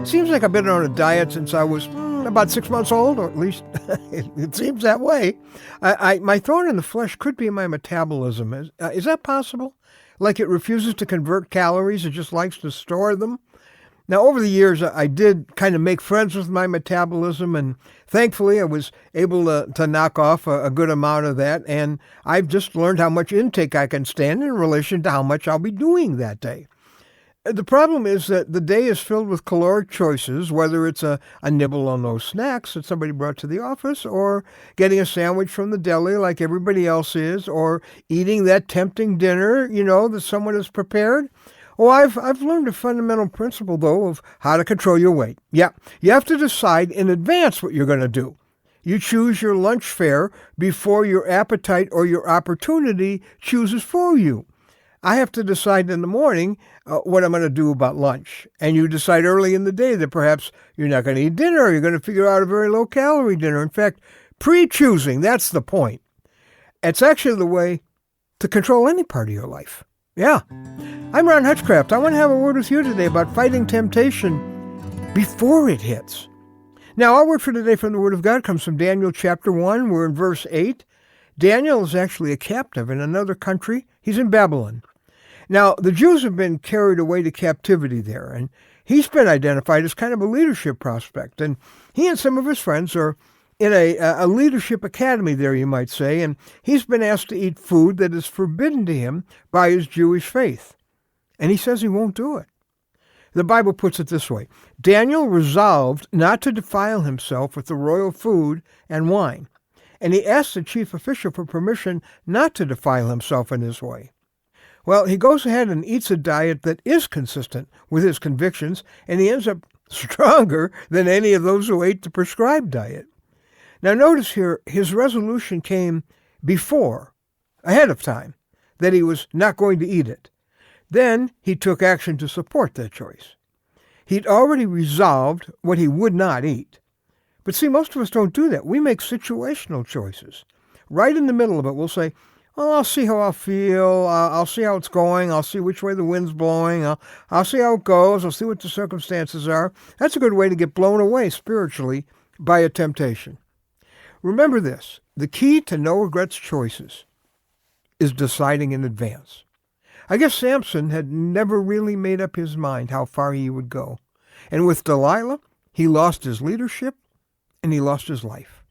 Seems like I've been on a diet since I was about 6 months old, or at least it seems that way. My thorn in the flesh could be my metabolism. Is that possible? Like it refuses to convert calories, it just likes to store them? Now, over the years, I did kind of make friends with my metabolism, and thankfully I was able to knock off a good amount of that, and I've just learned how much intake I can stand in relation to how much I'll be doing that day. The problem is that the day is filled with caloric choices, whether it's a nibble on those snacks that somebody brought to the office, or getting a sandwich from the deli like everybody else is, or eating that tempting dinner, that someone has prepared. Oh, I've learned a fundamental principle, though, of how to control your weight. Yeah, you have to decide in advance what you're going to do. You choose your lunch fare before your appetite or your opportunity chooses for you. I have to decide in the morning what I'm going to do about lunch. And you decide early in the day that perhaps you're not going to eat dinner, or you're going to figure out a very low-calorie dinner. In fact, pre-choosing, that's the point. It's actually the way to control any part of your life. Yeah. I'm Ron Hutchcraft. I want to have a word with you today about fighting temptation before it hits. Now, our word for today from the Word of God comes from Daniel chapter 1. We're in verse 8. Daniel is actually a captive in another country. He's in Babylon. Now, the Jews have been carried away to captivity there, and he's been identified as kind of a leadership prospect. And he and some of his friends are in a leadership academy there, you might say, and he's been asked to eat food that is forbidden to him by his Jewish faith. And he says he won't do it. The Bible puts it this way: Daniel resolved not to defile himself with the royal food and wine, and he asked the chief official for permission not to defile himself in this way. Well, he goes ahead and eats a diet that is consistent with his convictions, and he ends up stronger than any of those who ate the prescribed diet. Now notice here, his resolution came ahead of time, that he was not going to eat it. Then he took action to support that choice. He'd already resolved what he would not eat. But see, most of us don't do that. We make situational choices. Right in the middle of it, we'll say, well, I'll see how I'll feel. I'll see how it's going. I'll see which way the wind's blowing. I'll see how it goes. I'll see what the circumstances are. That's a good way to get blown away spiritually by a temptation. Remember this: the key to no regrets choices is deciding in advance. I guess Samson had never really made up his mind how far he would go. And with Delilah, he lost his leadership and he lost his life.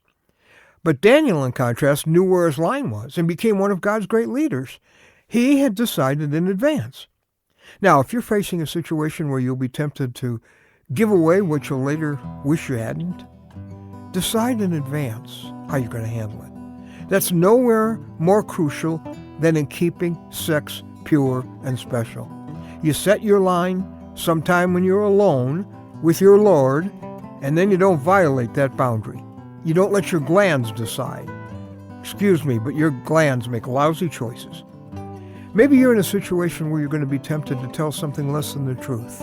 But Daniel, in contrast, knew where his line was and became one of God's great leaders. He had decided in advance. Now, if you're facing a situation where you'll be tempted to give away what you'll later wish you hadn't, decide in advance how you're going to handle it. That's nowhere more crucial than in keeping sex pure and special. You set your line sometime when you're alone with your Lord, and then you don't violate that boundary. You don't let your glands decide. Excuse me, but your glands make lousy choices. Maybe you're in a situation where you're going to be tempted to tell something less than the truth.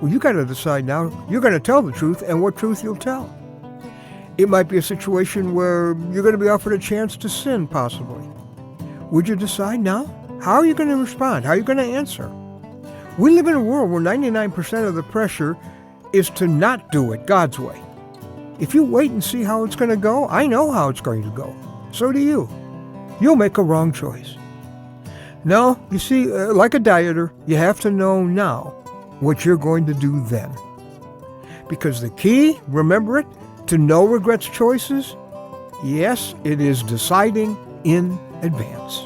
Well, you got to decide now you're going to tell the truth and what truth you'll tell. It might be a situation where you're going to be offered a chance to sin, possibly. Would you decide now? How are you going to respond? How are you going to answer? We live in a world where 99% of the pressure is to not do it God's way. If you wait and see how it's going to go, I know how it's going to go. So do you. You'll make a wrong choice. No, you see, like a dieter, you have to know now what you're going to do then. Because the key, remember it, to no regrets choices, yes, it is deciding in advance.